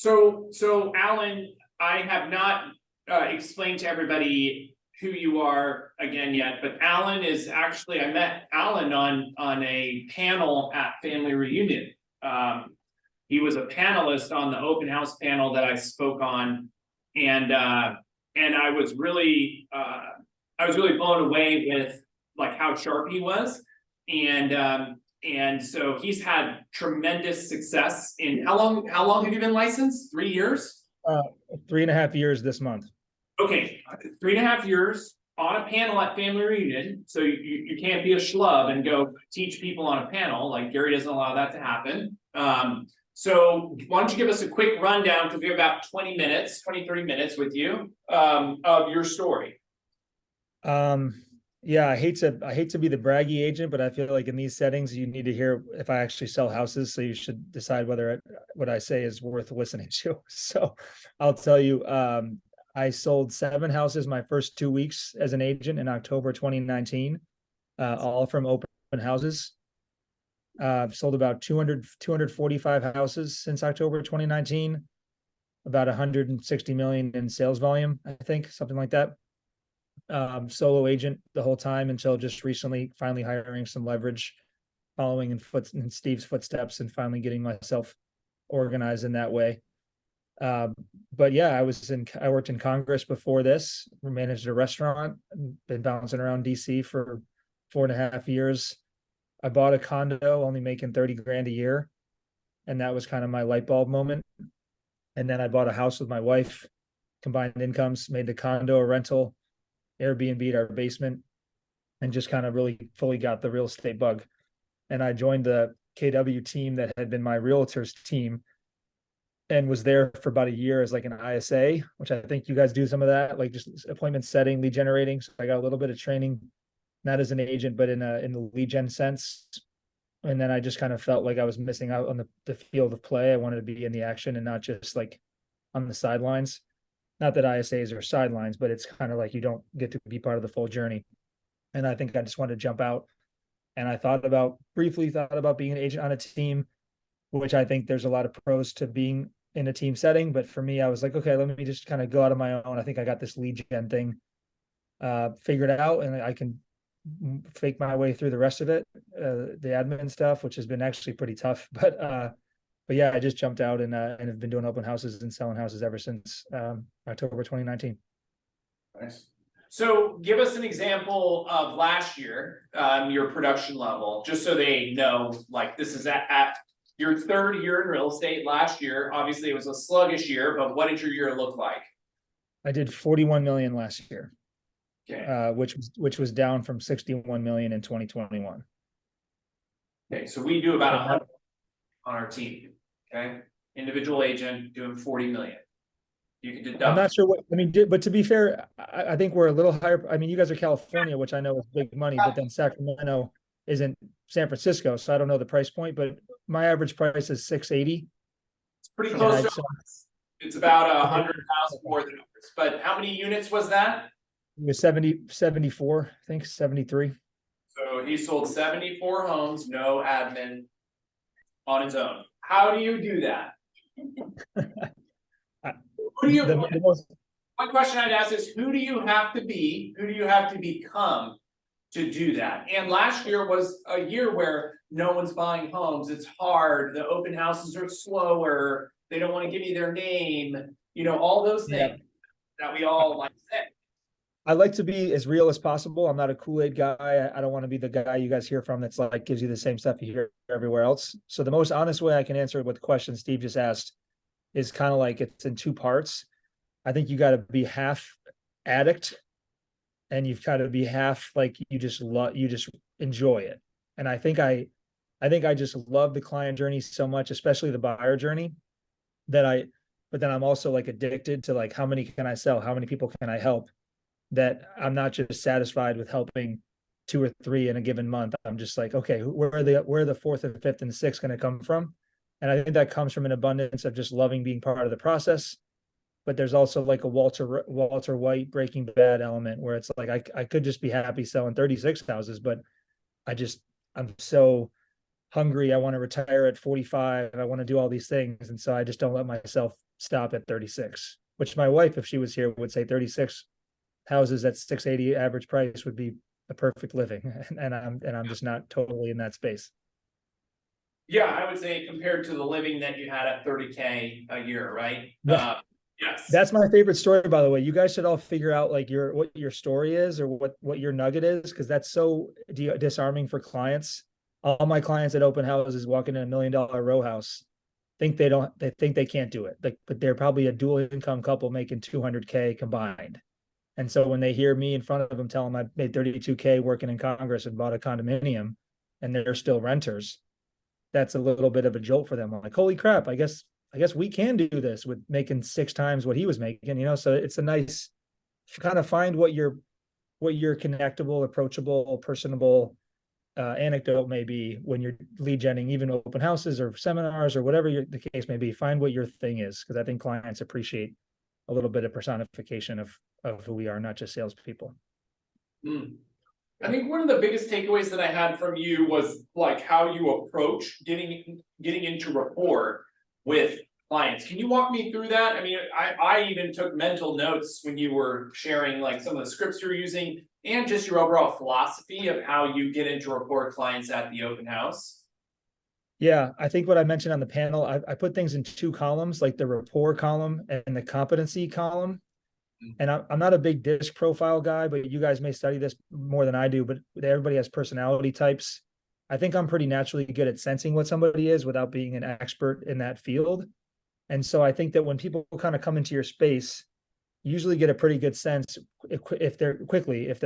So Alan, I have not explained to everybody who you are again yet, but Alan is actually, I met Alan on a panel at Family Reunion. He was a panelist on the open house panel that I spoke on, and I was really blown away with like how sharp he was, and so he's had tremendous success in how long have you been licensed? 3 years? 3.5 years this month. Okay, 3.5 years on a panel at Family Reunion. So you can't be a schlub and go teach people on a panel. Like Gary doesn't allow that to happen. So why don't you give us a quick rundown, because we have about 20 minutes, 30 minutes with you, of your story. Yeah, I hate to be the braggy agent, but I feel like in these settings, you need to hear if I actually sell houses. So you should decide whether what I say is worth listening to. So I'll tell you, I sold 7 houses my first 2 weeks as an agent in October 2019, all from open houses. I've sold about 245 houses since October 2019, about 160 million in sales volume, I think, something like that. Solo agent the whole time until just recently finally hiring some leverage, following in Steve's footsteps and finally getting myself organized in that way. But yeah, I worked in Congress before this, managed a restaurant, been bouncing around DC for 4.5 years. I bought a condo only making 30 grand a year, and that was kind of my light bulb moment. And then I bought a house with my wife, combined incomes, made the condo a rental, Airbnb'd our basement, and just kind of really fully got the real estate bug. And I joined the KW team that had been my realtors team, and was there for about a year as like an ISA, which I think you guys do some of that, like just appointment setting, lead generating. So I got a little bit of training, not as an agent, but in the lead gen sense. And then I just kind of felt like I was missing out on the field of play. I wanted to be in the action and not just like on the sidelines. Not that ISAs are sidelines, but it's kind of like you don't get to be part of the full journey. And I think I just wanted to jump out. And I briefly thought about being an agent on a team, which I think there's a lot of pros to being in a team setting. But for me, I was like, okay, let me just kind of go out on my own. I think I got this lead gen thing figured out, and I can fake my way through the rest of it, the admin stuff, which has been actually pretty tough. But yeah, I just jumped out and have been doing open houses and selling houses ever since October 2019. Nice. So give us an example of last year, your production level, just so they know, like this is at your 3rd year in real estate. Last year, obviously it was a sluggish year, but what did your year look like? I did 41 million last year. Okay. Which was down from 61 million in 2021. Okay, so we do about 100 on our team. Okay, individual agent doing 40 million. You can deduct. I'm not sure what I mean, but to be fair, I think we're a little higher. I mean, you guys are California, which I know is big money, but then Sacramento isn't San Francisco, so I don't know the price point. But my average price is 680. It's pretty close to ours. It's about 100,000 more than ours. But how many units was that? It was 74, I think 73. So he sold 74 homes, no admin, on his own. How do you do that? One question I'd ask is, who do you have to be? Who do you have to become to do that? And last year was a year where no one's buying homes. It's hard. The open houses are slower. They don't want to give you their name. You know, all those things that we all like say. I like to be as real as possible. I'm not a Kool-Aid guy. I don't want to be the guy you guys hear from that's like gives you the same stuff you hear everywhere else. So the most honest way I can answer what the question Steve just asked is kind of like it's in 2 parts. I think you got to be half addict, and you've got to be half like you just enjoy it. And I think I just love the client journey so much, especially the buyer journey, but then I'm also like addicted to like how many can I sell? How many people can I help? That I'm not just satisfied with helping 2 or 3 in a given month. I'm just like, okay, where are the 4th and 5th and 6th going to come from? And I think that comes from an abundance of just loving being part of the process. But there's also like a Walter White Breaking Bad element where it's like I could just be happy selling 36 houses, but I'm so hungry. I want to retire at 45. I want to do all these things. And so I just don't let myself stop at 36, which my wife, if she was here, would say 36 houses at 680 average price would be a perfect living. And I'm just not totally in that space. Yeah, I would say compared to the living that you had at 30K a year, right? Yeah. Yes. That's my favorite story, by the way. You guys should all figure out like what your story is or what your nugget is, because that's so disarming for clients. All my clients at open houses walking in $1 million row house they think they can't do it. Like, but they're probably a dual income couple making 200K combined. And so when they hear me in front of them tell them I made 32K working in Congress and bought a condominium, and they're still renters, that's a little bit of a jolt for them. I'm like, holy crap, I guess we can do this with making 6 times what he was making, so it's a nice kind of find what your connectable, approachable, personable anecdote may be when you're lead genning, even open houses or seminars or whatever the case may be. Find what your thing is, because I think clients appreciate a little bit of personification of who we are, not just salespeople. I think one of the biggest takeaways that I had from you was like how you approach getting into rapport with clients. Can you walk me through that? I mean, I even took mental notes when you were sharing like some of the scripts you're using and just your overall philosophy of how you get into rapport with clients at the open house. Yeah, I think what I mentioned on the panel, I put things in 2 columns, like the rapport column and the competency column. And I'm not a big disc profile guy, but you guys may study this more than I do, but everybody has personality types. I think I'm pretty naturally good at sensing what somebody is without being an expert in that field. And so I think that when people kind of come into your space, you usually get a pretty good sense if they're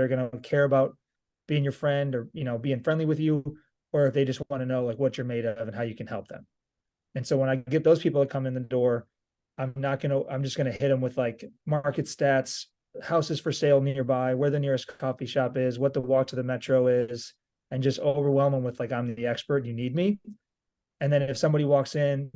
going to care about being your friend or, being friendly with you, or if they just want to know like what you're made of and how you can help them. And so when I get those people that come in the door, I'm just going to hit them with like market stats, houses for sale nearby, where the nearest coffee shop is, what the walk to the metro is, and just overwhelm them with like, I'm the expert, you need me. And then if somebody walks in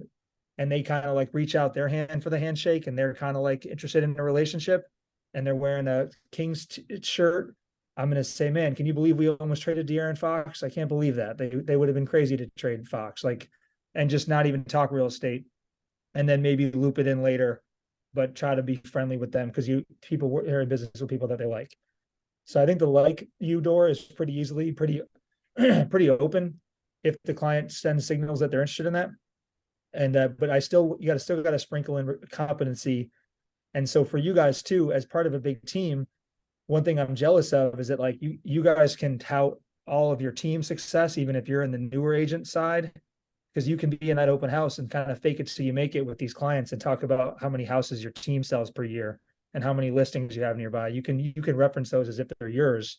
and they kind of like reach out their hand for the handshake and they're kind of like interested in a relationship and they're wearing a Kings shirt, I'm going to say, man, can you believe we almost traded De'Aaron Fox? I can't believe that. They would have been crazy to trade Fox, like, and just not even talk real estate. And then maybe loop it in later, but try to be friendly with them because people are in business with people that they like. So I think the like you door is pretty open if the client sends signals that they're interested in that. And but you got to sprinkle in competency. And so for you guys too, as part of a big team, one thing I'm jealous of is that like you guys can tout all of your team success, even if you're in the newer agent side, because you can be in that open house and kind of fake it till you make it with these clients and talk about how many houses your team sells per year and how many listings you have nearby. You can reference those as if they're yours,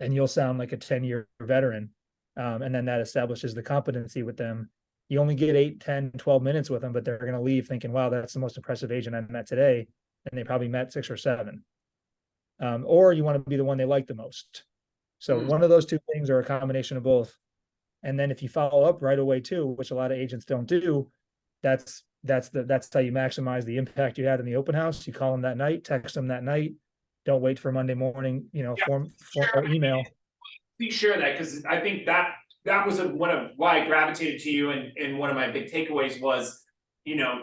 and you'll sound like a 10-year veteran. And then that establishes the competency with them. You only get 8, 10, 12 minutes with them, but they're going to leave thinking, wow, that's the most impressive agent I met today. And they probably met 6 or 7. Or you want to be the one they like the most. So one of those two things or a combination of both. And then if you follow up right away too, which a lot of agents don't do, that's how you maximize the impact you had in the open house. You call them that night, text them that night. Don't wait for Monday morning, form or email. Please share that, because I think that was one of why I gravitated to you, and one of my big takeaways was,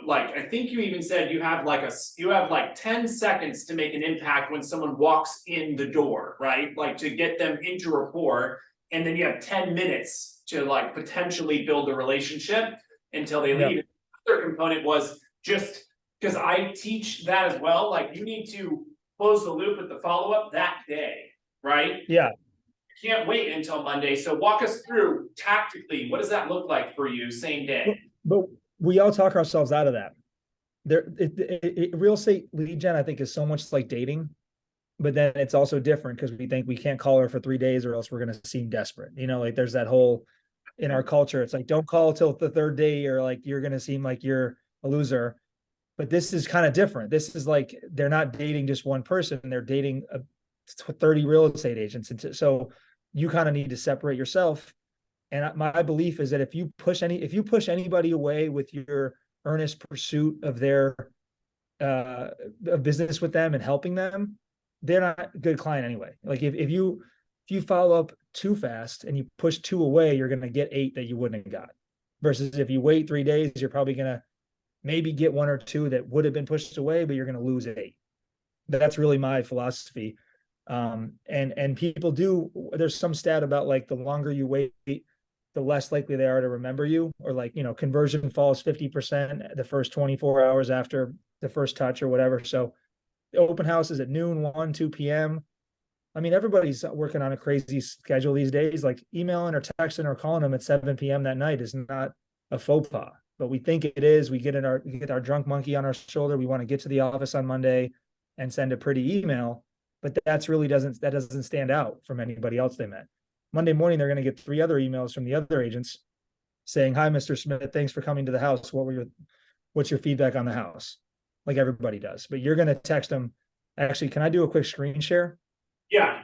like I think you even said you have like 10 seconds to make an impact when someone walks in the door, right? Like to get them into rapport, and then you have 10 minutes to like potentially build a relationship until they leave. Yep. The other component was just because I teach that as well, like you need to close the loop with the follow-up that day, right? Yeah. You can't wait until Monday. So walk us through tactically, what does that look like for you same day? But we all talk ourselves out of that. Real estate lead gen, I think, is so much like dating. But then it's also different because we think we can't call her for 3 days or else we're going to seem desperate. Like there's that whole, in our culture, it's like, don't call till the 3rd day or like you're going to seem like you're a loser. But this is kind of different. This is like, they're not dating just one person. They're dating 30 real estate agents. And so you kind of need to separate yourself. And my belief is that if you push anybody away with your earnest pursuit of their business with them and helping them, they're not a good client anyway. Like if you If you follow up too fast and you push 2 away, you're going to get 8 that you wouldn't have got. Versus if you wait 3 days, you're probably going to maybe get 1 or 2 that would have been pushed away, but you're going to lose 8. That's really my philosophy. And people do, there's some stat about like the longer you wait, the less likely they are to remember you, or like, conversion falls 50% the first 24 hours after the first touch or whatever. So the open house is at noon, 1, 2 p.m. I mean, everybody's working on a crazy schedule these days. Like emailing or texting or calling them at 7 p.m. that night is not a faux pas, but we think it is. We get our drunk monkey on our shoulder. We want to get to the office on Monday and send a pretty email, but that doesn't stand out from anybody else they met. Monday morning, they're going to get 3 other emails from the other agents saying, "Hi, Mr. Smith, thanks for coming to the house. What's your feedback on the house?" Like everybody does, but you're going to text them. Actually, can I do a quick screen share? Yeah.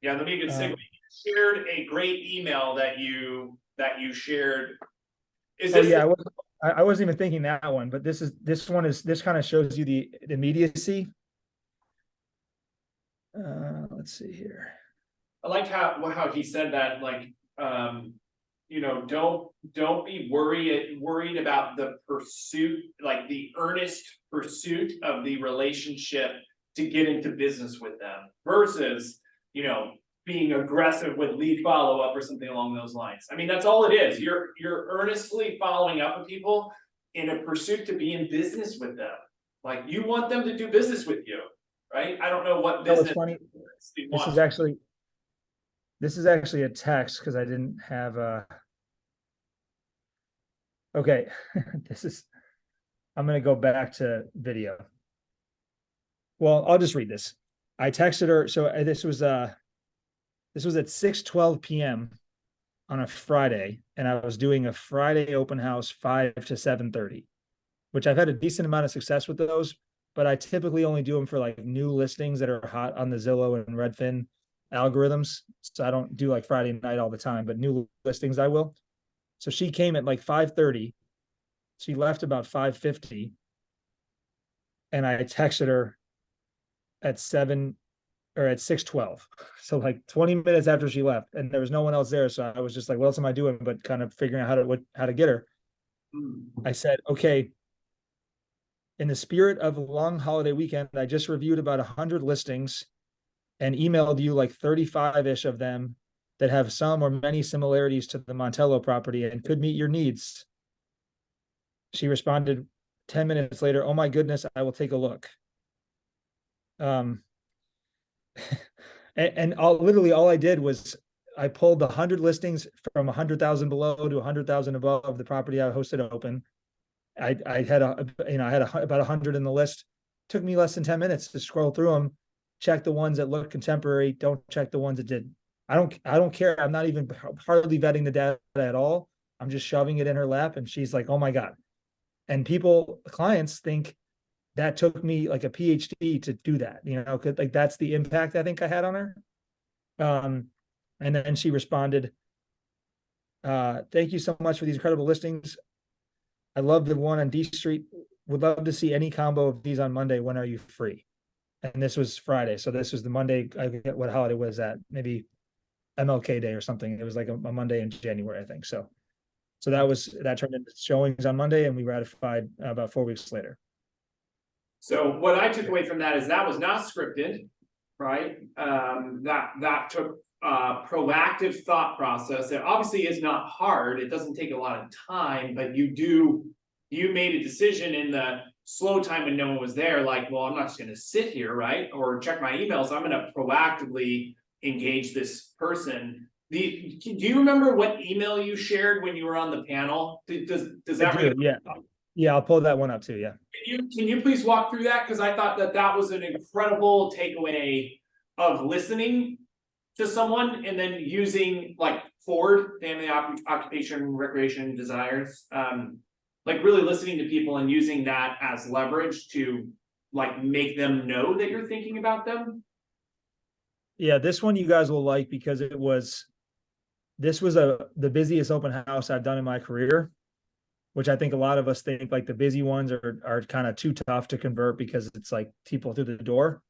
Yeah, let me get segue. You shared a great email that you shared. Is this yeah, I wasn't even thinking that one, but this kind of shows you the immediacy. Let's see here. I like how he said that, like, don't be worried about the pursuit, like the earnest pursuit of the relationship to get into business with them versus, being aggressive with lead follow-up or something along those lines. I mean, that's all it is. You're earnestly following up with people in a pursuit to be in business with them. Like you want them to do business with you, right? I don't know what business. That was funny. This is actually a text because I didn't have okay. I'm going to go back to video. Well, I'll just read this. I texted her. So this was at 6:12 p.m. on a Friday, and I was doing a Friday open house 5 to 7:30, which I've had a decent amount of success with those, but I typically only do them for like new listings that are hot on the Zillow and Redfin algorithms. So I don't do like Friday night all the time, but new listings I will. So she came at like 5:30. She left about 5:50, and I texted her at 6:12. So like 20 minutes after she left, and there was no one else there. So I was just like, what else am I doing? But kind of figuring out how to get her. I said, okay, in the spirit of a long holiday weekend, I just reviewed about 100 listings and emailed you like 35-ish of them that have some or many similarities to the Montello property and could meet your needs. She responded 10 minutes later, "Oh my goodness, I will take a look." And literally all I did was I pulled 100 listings from 100,000 below to 100,000 above the property I hosted open. I had about 100 in the list. Took me less than 10 minutes to scroll through them, check the ones that look contemporary, don't check the ones that didn't. I don't care. I'm not even hardly vetting the data at all. I'm just shoving it in her lap, and she's like, "Oh my God." And clients think that took me like a PhD to do that, cause like that's the impact I think I had on her. And then she responded, "Thank you so much for these incredible listings. I love the one on D Street. Would love to see any combo of these on Monday. When are you free?" And this was Friday. So this was the Monday. I forget what holiday was that. Maybe MLK Day or something. It was like a Monday in January, I think. So that turned into showings on Monday, and we ratified about 4 weeks later. So what I took away from that is that was not scripted, right? That took proactive thought process. It obviously is not hard. It doesn't take a lot of time, but you made a decision in the slow time when no one was there, like, well, I'm not just gonna sit here, right? Or check my emails. I'm gonna proactively engage this person. Do you remember what email you shared when you were on the panel? Does that ring? Yeah, I'll pull that one up too. Yeah. Can you please walk through that? Because I thought that was an incredible takeaway of listening to someone and then using like Ford, family, occupation, recreation, desires, like really listening to people and using that as leverage to like make them know that you're thinking about them. Yeah, this one you guys will like because this was the busiest open house I've done in my career, which I think a lot of us think like the busy ones are kind of too tough to convert because it's like people through the door.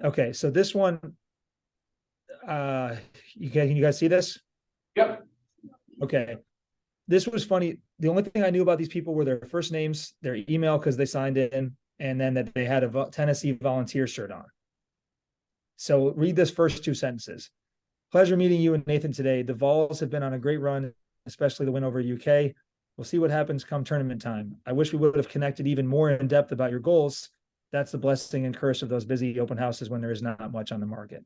Okay, so this one, can you guys see this? Yep. Okay. This was funny. The only thing I knew about these people were their first names, their email because they signed in, and then that they had a Tennessee Volunteer shirt on. So read this first two sentences. Pleasure meeting you and Nathan today. The Vols have been on a great run, especially the win over UK. We'll see what happens come tournament time. I wish we would have connected even more in depth about your goals. That's the blessing and curse of those busy open houses when there is not much on the market.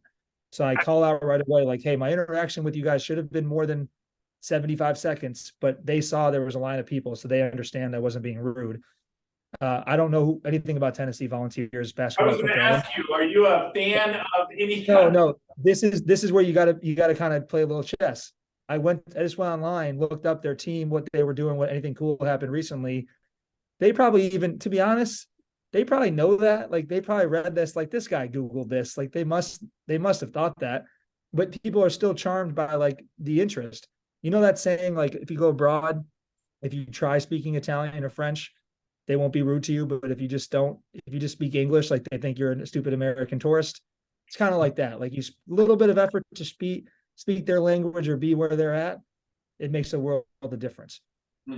So I call out right away, like, hey, my interaction with you guys should have been more than 75 seconds, but they saw there was a line of people, so they understand I wasn't being rude. I don't know anything about Tennessee Volunteers I basketball, was going to football. ask you, are you a fan of any No, kind of? no. This is where you gotta kind of play a little chess. I just went online, looked up their team, what they were doing, what anything cool happened recently. They probably even, to be honest, they probably know that. Like they probably read this, like this guy Googled this. Like they must have thought that. But people are still charmed by like the interest. You know that saying, like if you go abroad, if you try speaking Italian or French, they won't be rude to you. But if you just don't, if you just speak English, like they think you're a stupid American tourist. It's kind of like that. Like you a little bit of effort to speak their language or be where they're at, it makes a world of difference.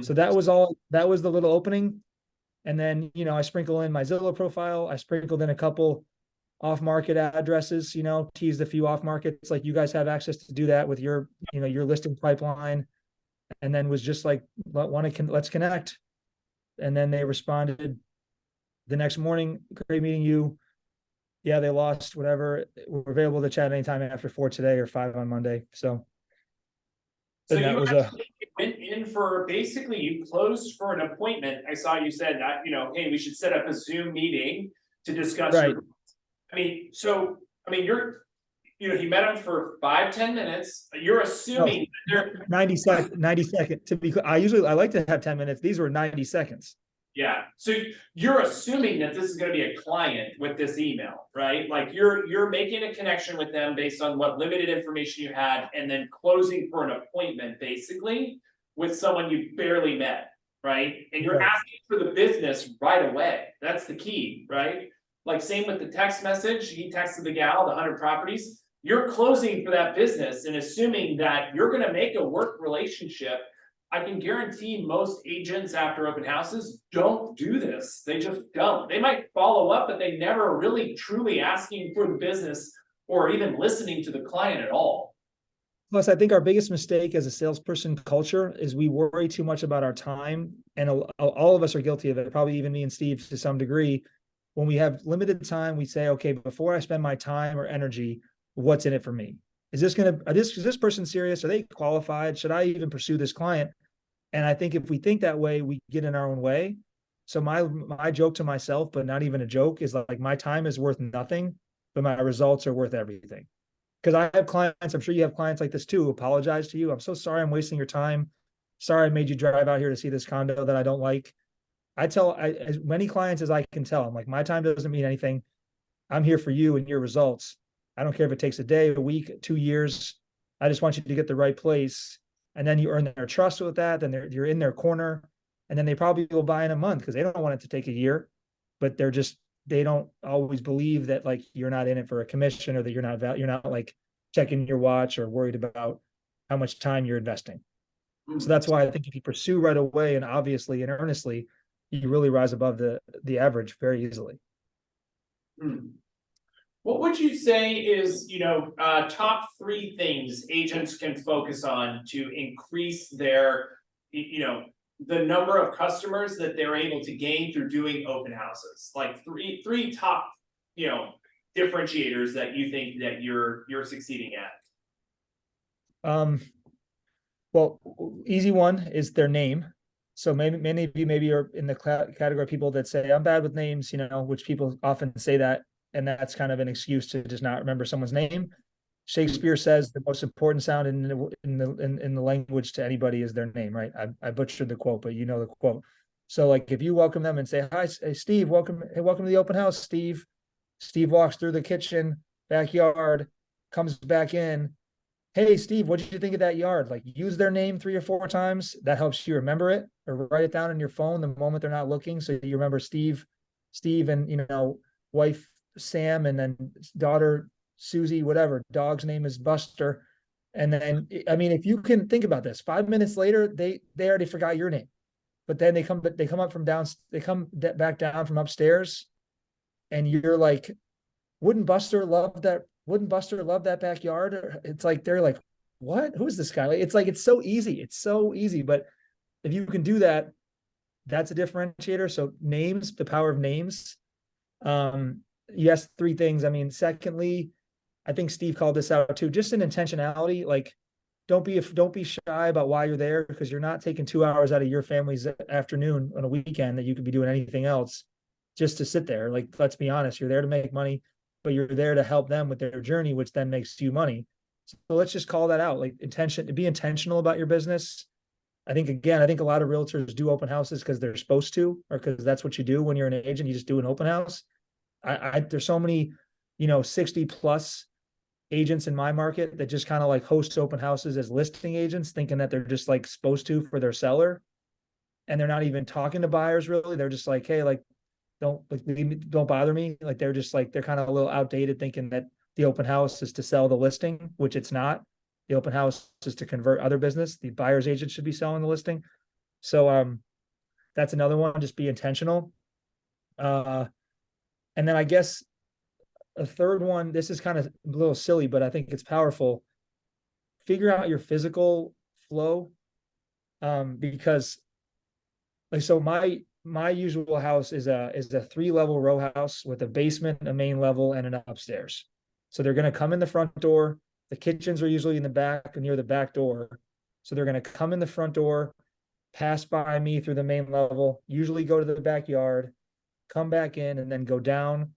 So that was all. That was the little opening, and then I sprinkle in my Zillow profile. I sprinkled in a couple off-market addresses. Teased a few off markets. Like you guys have access to do that with your listing pipeline, and then was just like, let's connect. And then they responded the next morning. Great meeting you. Yeah, they lost, whatever. We're available to chat anytime after 4 today or 5 on Monday. So, So and that you was actually went in for, basically you closed for an appointment. I saw you said that, hey, we should set up a Zoom meeting to discuss right. your, he met him for 5-10 minutes. You're No, assuming that they're, 90 second to be, I like to have 10 minutes. These were 90 seconds. yeah, so you're assuming that this is gonna be a client with this email, right? Like you're making a connection with them based on what limited information you had, and then closing for an appointment, basically, with someone you barely met, right? And you're Right. asking for the business right away, that's the key, right? Like same with the text message, he texted the gal, the 100 properties, you're closing for that business and assuming that you're gonna make a work relationship. I can guarantee most agents after open houses don't do this. They just don't. They might follow up, but they never really truly asking for the business or even listening to the client at all. Plus, I think our biggest mistake as a salesperson culture is we worry too much about our time. And all of us are guilty of it, probably even me and Steve to some degree. When we have limited time, we say, okay, before I spend my time or energy, what's in it for me? Is this person serious? Are they qualified? Should I even pursue this client? And I think if we think that way, we get in our own way. So my joke to myself, but not even a joke, is like my time is worth nothing, but my results are worth everything. Because I have clients, I'm sure you have clients like this too, who apologize to you. I'm so sorry I'm wasting your time. Sorry I made you drive out here to see this condo that I don't like. I tell as many clients as I can tell, I'm like, my time doesn't mean anything. I'm here for you and your results. I don't care if it takes a day, a week, 2 years. I just want you to get the right place. And then you earn their trust with that. Then you're in their corner. And then they probably will buy in a month because they don't want it to take a year. But they don't always believe that like you're not in it for a commission, or that you're not like checking your watch or worried about how much time you're investing. So that's why I think if you pursue right away and obviously and earnestly, you really rise above the average very easily. What would you say is, top 3 things agents can focus on to increase their, the number of customers that they're able to gain through doing open houses? Like three top, differentiators that you think that you're succeeding at. Well, easy one is their name. So maybe many of you maybe are in the category of people that say I'm bad with names, which people often say that, and that's kind of an excuse to just not remember someone's name. Shakespeare says the most important sound in the language to anybody is their name, right? I butchered the quote, but you know the quote. So like if you welcome them and say, "Hi, hey, Steve, welcome to the open house, Steve." Steve walks through the kitchen, backyard, comes back in. Hey, Steve, what did you think of that yard? Like use their name 3 or 4 times. That helps you remember it, or write it down in your phone the moment they're not looking. So you remember Steve and, wife Sam, and then daughter Susie, whatever, dog's name is Buster. And then, I mean, if you can think about this, 5 minutes later, they already forgot your name. But then they come up from down, they come back down from upstairs, and you're like, wouldn't Buster love that? Wouldn't Buster love that backyard? It's like they're like, what? Who is this guy? It's like it's so easy. It's so easy. But if you can do that, that's a differentiator. So names, the power of names. Yes, three things. I mean, secondly, I think Steve called this out too. Just an intentionality. Like, don't be shy about why you're there, because you're not taking 2 hours out of your family's afternoon on a weekend that you could be doing anything else just to sit there. Like, let's be honest, you're there to make money, but you're there to help them with their journey, which then makes you money. So let's just call that out. Like, to be intentional about your business. I think a lot of realtors do open houses because they're supposed to, or because that's what you do when you're an agent. You just do an open house. There's so many, 60 plus agents in my market that just kind of like host open houses as listing agents, thinking that they're just like supposed to for their seller. And they're not even talking to buyers really. They're just like, hey, like, don't bother me. Like, they're just like, they're kind of a little outdated, thinking that the open house is to sell the listing, which it's not. The open house is to convert other business. The buyer's agent should be selling the listing. So that's another one. Just be intentional. And then I guess a third one, this is kind of a little silly, but I think it's powerful. Figure out your physical flow. Because like, so my usual house is a 3-level row house with a basement, a main level, and an upstairs. So they're going to come in the front door. The kitchens are usually in the back, near the back door. So they're going to come in the front door, pass by me through the main level, usually go to the backyard, come back in, and then go down,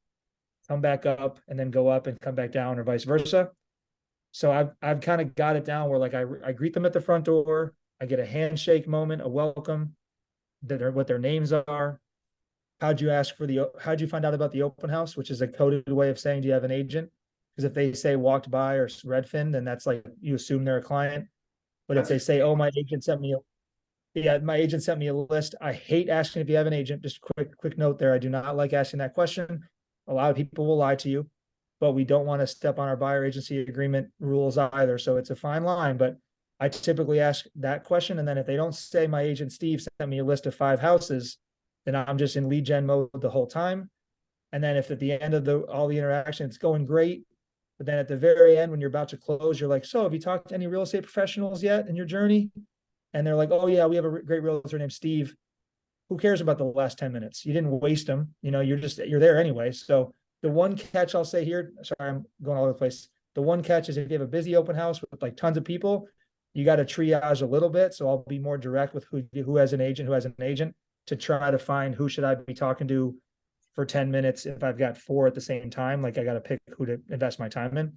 come back up, and then go up and come back down, or vice versa. So I've kind of got it down where, like, I greet them at the front door. I get a handshake moment, a welcome, what their names are. How'd you find out about the open house, which is a coded way of saying, do you have an agent? Because if they say walked by or Redfin, then that's like, you assume they're a client. But if they say, oh, my agent sent me a list. I hate asking if you have an agent. Just quick note there. I do not like asking that question. A lot of people will lie to you, but we don't want to step on our buyer agency agreement rules either. So it's a fine line, but I typically ask that question. And then if they don't say my agent Steve sent me a list of 5 houses, then I'm just in lead gen mode the whole time. And then if at the end of all the interaction, it's going great, but then at the very end, when you're about to close, you're like, so have you talked to any real estate professionals yet in your journey? And they're like, oh yeah, we have a great realtor named Steve. Who cares about the last 10 minutes? You didn't waste them. You're there anyway. So the one catch I'll say here, sorry, I'm going all over the place. The one catch is if you have a busy open house with like tons of people, you got to triage a little bit. So I'll be more direct with who has an agent, to try to find who should I be talking to for 10 minutes. If I've got 4 at the same time, like, I got to pick who to invest my time in.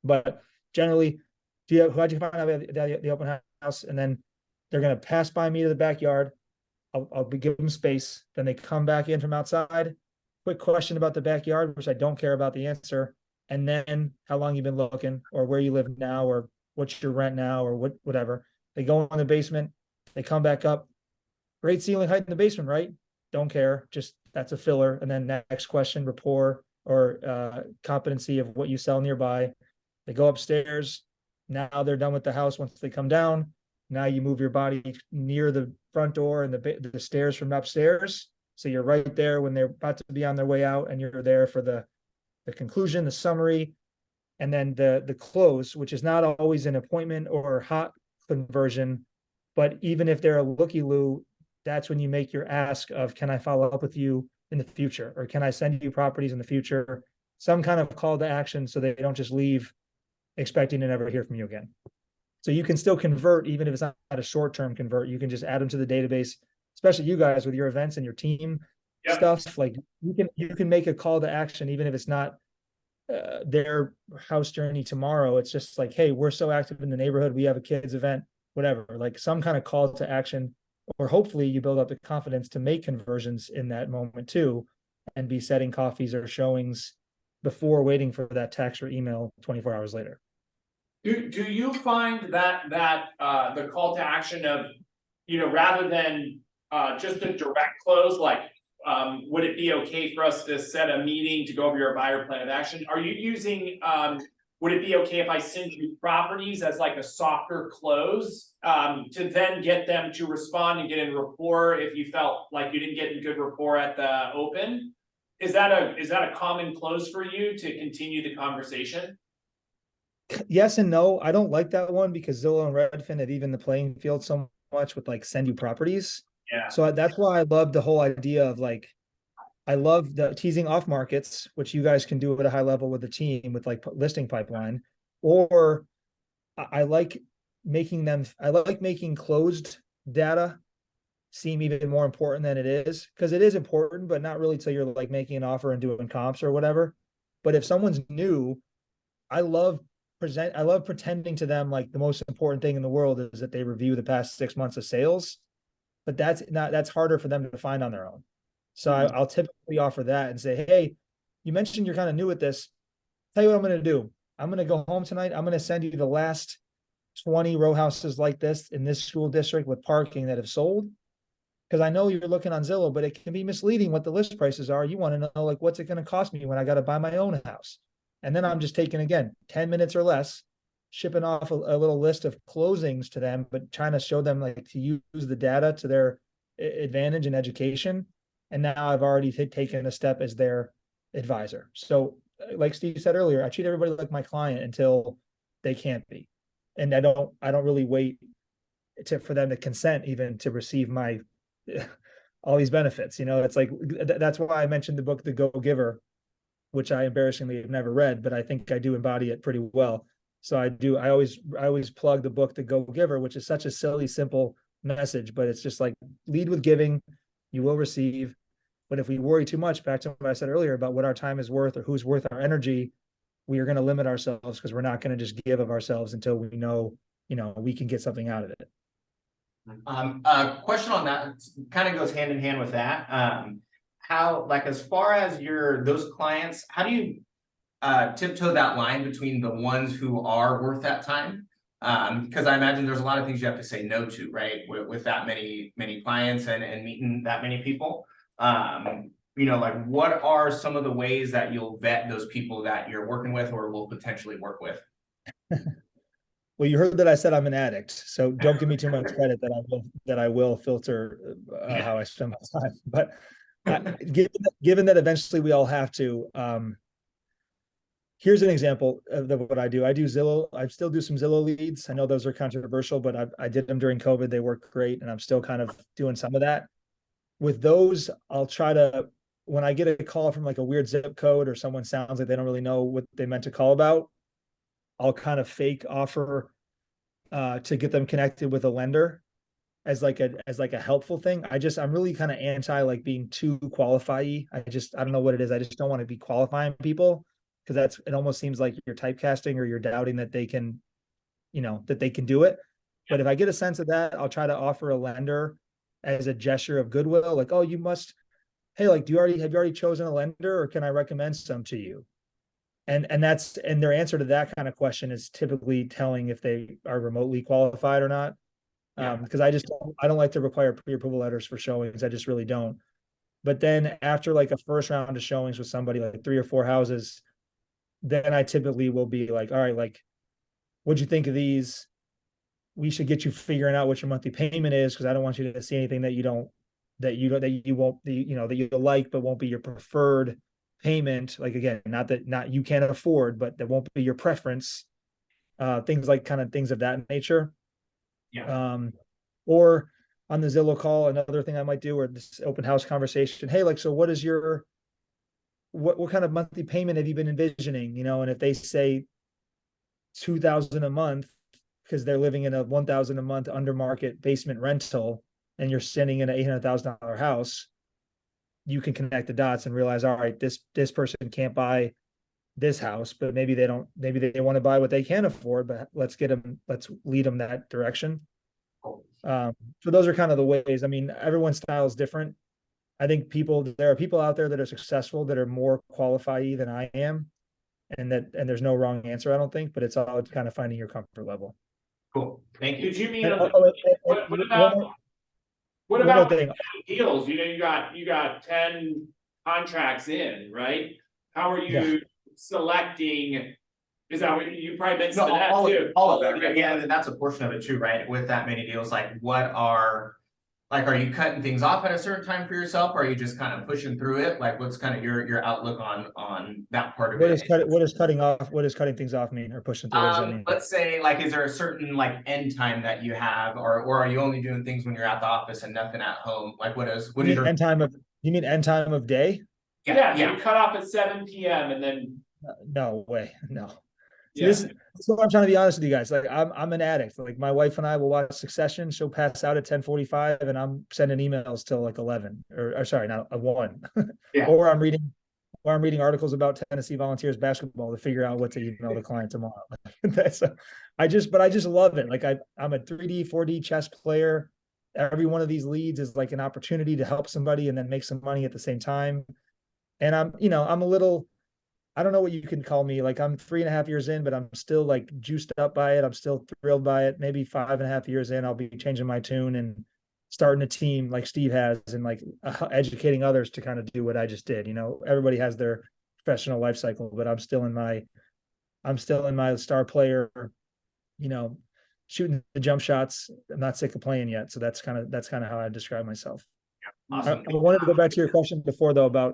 But generally, how'd you find out about the open house? And then they're going to pass by me to the backyard. I'll give them space. Then they come back in from outside. Quick question about the backyard, which I don't care about the answer. And then how long you've been looking, or where you live now, or what's your rent now, or whatever. They go in the basement. They come back up. Great ceiling height in the basement, right? Don't care. Just that's a filler. And then next question, rapport or competency of what you sell nearby. They go upstairs. Now they're done with the house. Once they come down, now you move your body near the front door and the stairs from upstairs. So you're right there when they're about to be on their way out, and you're there for the conclusion, the summary, and then the close, which is not always an appointment or hot conversion. But even if they're a looky-loo, that's when you make your ask of, can I follow up with you in the future? Or can I send you properties in the future? Some kind of call to action so they don't just leave expecting to never hear from you again. So you can still convert, even if it's not a short-term convert. You can just add them to the database, especially you guys with your events and your team stuff. Like, you can make a call to action, even if it's not their house journey tomorrow. It's just like, hey, we're so active in the neighborhood. We have a kids event, whatever, like some kind of call to action, or hopefully you build up the confidence to make conversions in that moment too, and be setting coffees or showings before waiting for that text or email 24 hours later. Do you find that the call to action of, rather than just a direct close, like would it be okay for us to set a meeting to go over your buyer plan of action? Are you using, would it be okay if I send you properties as like a softer close? To then get them to respond and get in rapport if you felt like you didn't get in good rapport at the open? Is that a common close for you to continue the conversation? Yes and no. I don't like that one because Zillow and Redfin have even the playing field so much with like send you properties. Yeah. So that's why I love the whole idea of like, I love the teasing off markets, which you guys can do at a high level with the team with like listing pipeline, or I like I like making closed data seem even more important than it is, because it is important, but not really till you're like making an offer and doing comps or whatever. But if someone's new, I love I love pretending to them like the most important thing in the world is that they review the past 6 months of sales, but that's harder for them to find on their own. So I'll typically offer that and say, hey, you mentioned you're kind of new at this. Tell you what I'm going to do. I'm going to go home tonight. I'm going to send you the last 20 row houses like this in this school district with parking that have sold. Because I know you're looking on Zillow, but it can be misleading what the list prices are. You want to know, like, what's it going to cost me when I got to buy my own house? And then I'm just taking, again, 10 minutes or less, shipping off a little list of closings to them, but trying to show them like to use the data to their advantage and education. And now I've already taken a step as their advisor. So like Steve said earlier, I treat everybody like my client until they can't be. And I don't really wait for them to consent even to receive my all these benefits. It's like that's why I mentioned the book The Go Giver, which I embarrassingly have never read, but I think I do embody it pretty well. So I always plug the book The Go Giver, which is such a silly, simple message, but it's just like lead with giving, you will receive. But if we worry too much, back to what I said earlier about what our time is worth or who's worth our energy, we are going to limit ourselves because we're not going to just give of ourselves until we know, we can get something out of it. Question on that kind of goes hand in hand with that. How, like, as far as those clients, how do you tiptoe that line between the ones who are worth that time? Because I imagine there's a lot of things you have to say no to, right? With that many clients and meeting that many people. Like, what are some of the ways that you'll vet those people that you're working with or will potentially work with? Well, you heard that I said I'm an addict, so don't give me too much credit that I will filter how I spend my time. But given that eventually we all have to, here's an example of what I do. I do Zillow. I still do some Zillow leads. I know those are controversial, but I did them during COVID. They work great, and I'm still kind of doing some of that. With those, I'll try to, when I get a call from like a weird zip code or someone sounds like they don't really know what they meant to call about, I'll kind of fake offer to get them connected with a lender as like a helpful thing. I'm really kind of anti like being too qualify-y. I don't know what it is. I just don't want to be qualifying people because it almost seems like you're typecasting or you're doubting that they can, that they can do it. But if I get a sense of that, I'll try to offer a lender as a gesture of goodwill, like, oh, hey, like, have you already chosen a lender, or can I recommend some to you? And their answer to that kind of question is typically telling if they are remotely qualified or not. Because I don't like to require pre-approval letters for showings. I just really don't. But then after like a first round of showings with somebody, like 3 or 4 houses, then I typically will be like, all right, like, what'd you think of these? We should get you figuring out what your monthly payment is, because I don't want you to see anything that you won't that you'll like but won't be your preferred payment. Like, again, not you can't afford, but that won't be your preference. Things of that nature. Yeah. Or on the Zillow call, another thing I might do, or this open house conversation, hey, like, so what is what kind of monthly payment have you been envisioning? And if they say $2,000 a month because they're living in a $1,000 a month under market basement rental, and you're sitting in an $800,000 house, you can connect the dots and realize, all right, this person can't buy this house, but maybe they want to buy what they can afford, but let's lead them that direction. So those are kind of the ways. I mean, everyone's style is different. I think there are people out there that are successful that are more qualified than I am, and there's no wrong answer, I don't think, but it's all kind of finding your comfort level. Cool. Thank you. Did you mean? And, what about? What One more about thing. deals? You know, you got 10 contracts in, right? How are Yeah. you selecting? Is that what you probably been some No, of that too? all of that, right? Yeah, and that's a portion of it too, right? With that many deals, like are you cutting things off at a certain time for yourself? Or are you just kind of pushing through it? Like, what's kind of your outlook on that part of it? What does cutting off, what does cutting things off mean, or pushing through? What does that mean? Let's say, like, is there a certain like end time that you have, or are you only doing things when you're at the office and nothing at home? Like, what is your You mean end time of day? Yeah, so you cut off at 7 PM and then, No way, no. See, yeah. this is what I'm trying to be honest with you guys. Like, I'm an addict. Like, my wife and I will watch Succession. She'll pass out at 10:45, and I'm sending emails till like 11, or sorry, not 1. Yeah. Or I'm reading articles about Tennessee Volunteers basketball to figure out what to email the client tomorrow. That's I just love it. Like, I'm a 3D, 4D chess player. Every one of these leads is like an opportunity to help somebody and then make some money at the same time. And I'm a little, I don't know what you can call me. Like, I'm 3.5 years in, but I'm still like juiced up by it. I'm still thrilled by it. Maybe 5.5 years in, I'll be changing my tune and starting a team like Steve has, and like educating others to kind of do what I just did. Everybody has their professional life cycle, but I'm still in my star player, shooting the jump shots. I'm not sick of playing yet. So that's kind of how I describe myself. Awesome. I wanted to go back to your question before, though, about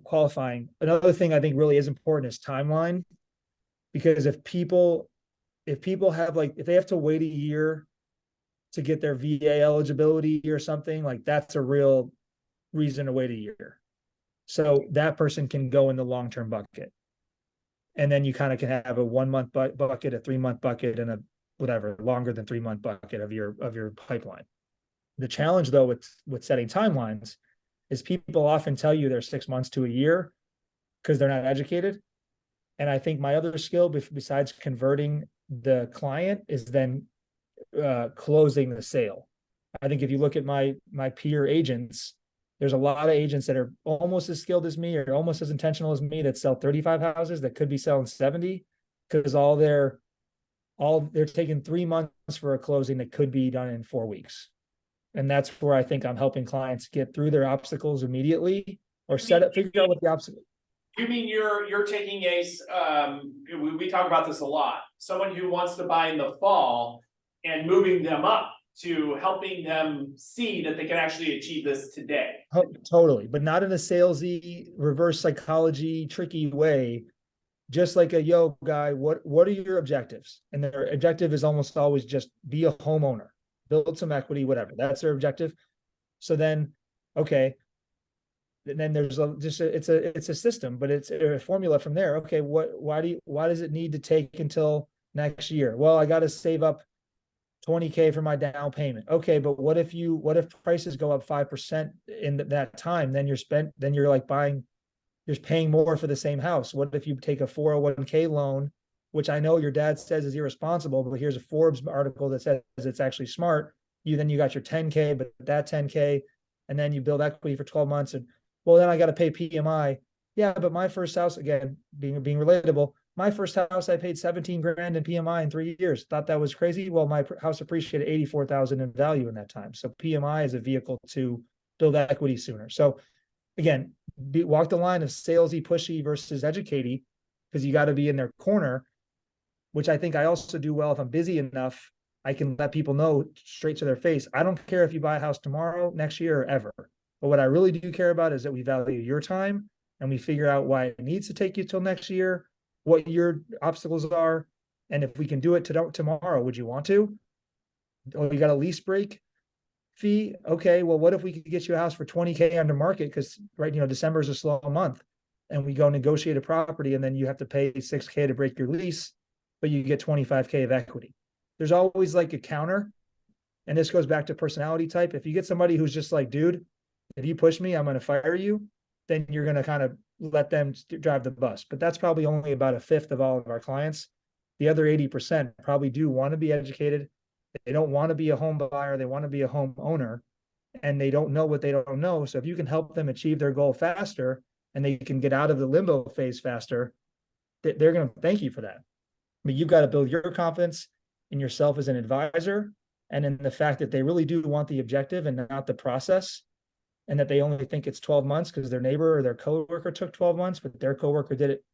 qualifying. Another thing I think really is important is timeline, because if people have, like, if they have to wait a year to get their VA eligibility or something, like, that's a real reason to wait a year. So that person can go in the long-term bucket. And then you kind of can have a 1-month bucket, a 3-month bucket, and a whatever longer than 3-month bucket of your pipeline. The challenge, though, with setting timelines is people often tell you they're 6 months to a year because they're not educated. And I think my other skill, besides converting the client, is then closing the sale. I think if you look at my peer agents, there's a lot of agents that are almost as skilled as me or almost as intentional as me that sell 35 houses that could be selling 70, because they're taking 3 months for a closing that could be done in 4 weeks. And that's where I think I'm helping clients get through their obstacles immediately, or figure out what the obstacle. You mean you're taking we talk about this a lot, someone who wants to buy in the fall and moving them up to helping them see that they can actually achieve this today. Totally, but not in a salesy, reverse psychology, tricky way. Just like yo, guy, what are your objectives? And their objective is almost always just be a homeowner, build some equity, whatever. That's their objective. So then, okay. And then there's it's a system, but it's a formula from there. Okay, why does it need to take until next year? Well, I got to save up $20K for my down payment. Okay, but what if prices go up 5% in that time? Then you're like you're paying more for the same house. What if you take a 401K loan, which I know your dad says is irresponsible, but here's a Forbes article that says it's actually smart. You got your 10K, but that 10K, and then you build equity for 12 months. And well, then I got to pay PMI. Yeah, but my first house, again, being relatable, my first house, I paid 17 grand in PMI in 3 years. Thought that was crazy. Well, my house appreciated 84,000 in value in that time. So PMI is a vehicle to build equity sooner. So again, walk the line of salesy, pushy versus educatey, because you got to be in their corner, which I think I also do well. If I'm busy enough, I can let people know straight to their face. I don't care if you buy a house tomorrow, next year, or ever. But what I really do care about is that we value your time and we figure out why it needs to take you till next year, what your obstacles are. And if we can do it tomorrow, would you want to? Oh, you got a lease break fee? Okay, well, what if we could get you a house for 20K under market? Because December is a slow month, and we go negotiate a property, and then you have to pay 6K to break your lease, but you get 25K of equity. There's always like a counter. And this goes back to personality type. If you get somebody who's just like, dude, if you push me, I'm going to fire you, then you're going to kind of let them drive the bus. But that's probably only about 1/5 of all of our clients. The other 80% probably do want to be educated. They don't want to be a home buyer. They want to be a home owner, and they don't know what they don't know. So if you can help them achieve their goal faster and they can get out of the limbo phase faster, they're going to thank you for that. I mean, you've got to build your confidence in yourself as an advisor, And in the fact that they really do want the objective and not the process, and that they only think it's 12 months because their neighbor or their coworker took 12 months, but their coworker did it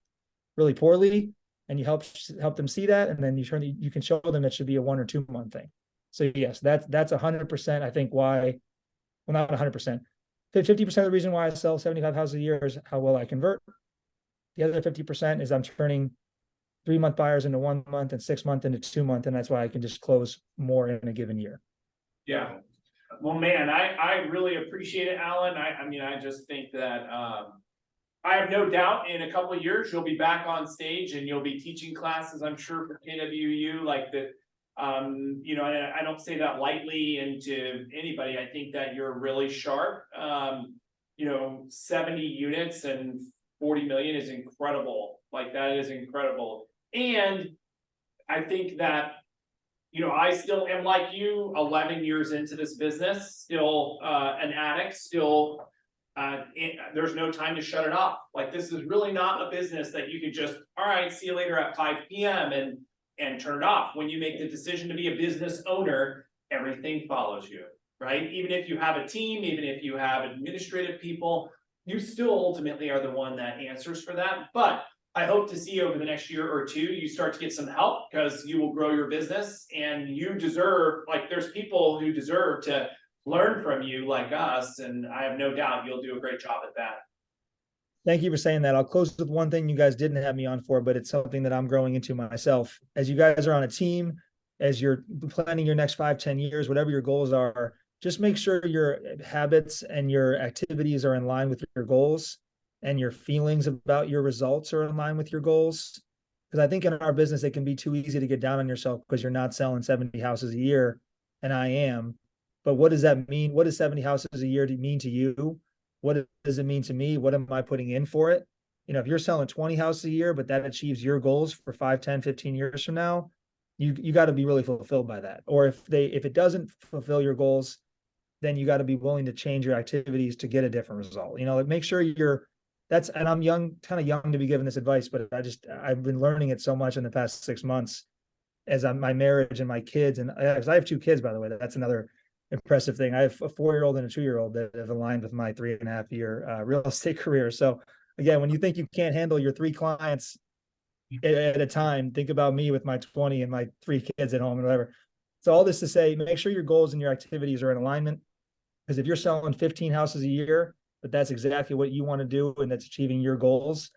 really poorly, and you help them see that, and then you can show them it should be a 1 or 2 month thing. So yes, that's 100%. I think why, well, not 100%. 50% of the reason why I sell 75 houses a year is how well I convert. The other 50% is I'm turning 3-month buyers into 1 month and 6 month into 2 month, and that's why I can just close more in a given year. Yeah. Well, man, I really appreciate it, Alan. I mean, I just think that, I have no doubt in a couple of years, you'll be back on stage and you'll be teaching classes, I'm sure, for KWU, like that. You know, I don't say that lightly and to anybody. I think that you're really sharp. You know, 70 units and 40 million is incredible. Like, that is incredible. And I think that, you know, I still am like you, 11 years into this business, still an addict, still there's no time to shut it off. Like, this is really not a business that you could just, all right, see you later at 5 p.m. and turn it off. When you make the decision to be a business owner, everything follows you, right? Even if you have a team, even if you have administrative people, you still ultimately are the one that answers for that. But I hope to see over the next year or two, you start to get some help, because you will grow your business, and you deserve, like, there's people who deserve to learn from you like us. And I have no doubt you'll do a great job at that. Thank you for saying that. I'll close with one thing you guys didn't have me on for, but it's something that I'm growing into myself. As you guys are on a team, as you're planning your next 5-10 years, whatever your goals are, just make sure your habits and your activities are in line with your goals, and your feelings about your results are in line with your goals. Because I think in our business, it can be too easy to get down on yourself because you're not selling 70 houses a year, and I am. But what does that mean? What does 70 houses a year mean to you? What does it mean to me? What am I putting in for it? You know, if you're selling 20 houses a year, but that achieves your goals for 5, 10, 15 years from now, you got to be really fulfilled by that. Or if it doesn't fulfill your goals, then you got to be willing to change your activities to get a different result. You know, like, make sure and I'm kind of young to be giving this advice, but I've been learning it so much in the past 6 months as my marriage and my kids. And I have 2 kids, by the way. That's another impressive thing. I have a 4-year-old and a 2-year-old that have aligned with my 3.5-year real estate career. So again, when you think you can't handle your 3 clients at a time, think about me with my 20 and my 3 kids at home and whatever. So all this to say, make sure your goals and your activities are in alignment. Because if you're selling 15 houses a year, but that's exactly what you want to do, and that's achieving your goals,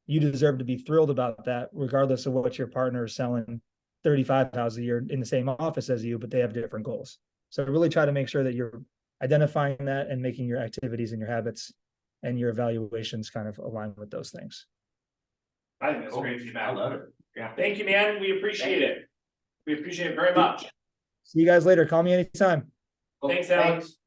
you deserve to be thrilled about that, regardless of what your partner is selling 35 houses a year in the same office as you, but they have different goals. So really try to make sure that you're identifying that and making your activities and your habits and your evaluations kind of align with those things. I think that's great feedback. I love it. Yeah. Thank you, man. We appreciate it. We appreciate it very much. See you guys later. Call me anytime. Cool. Thanks, Alex.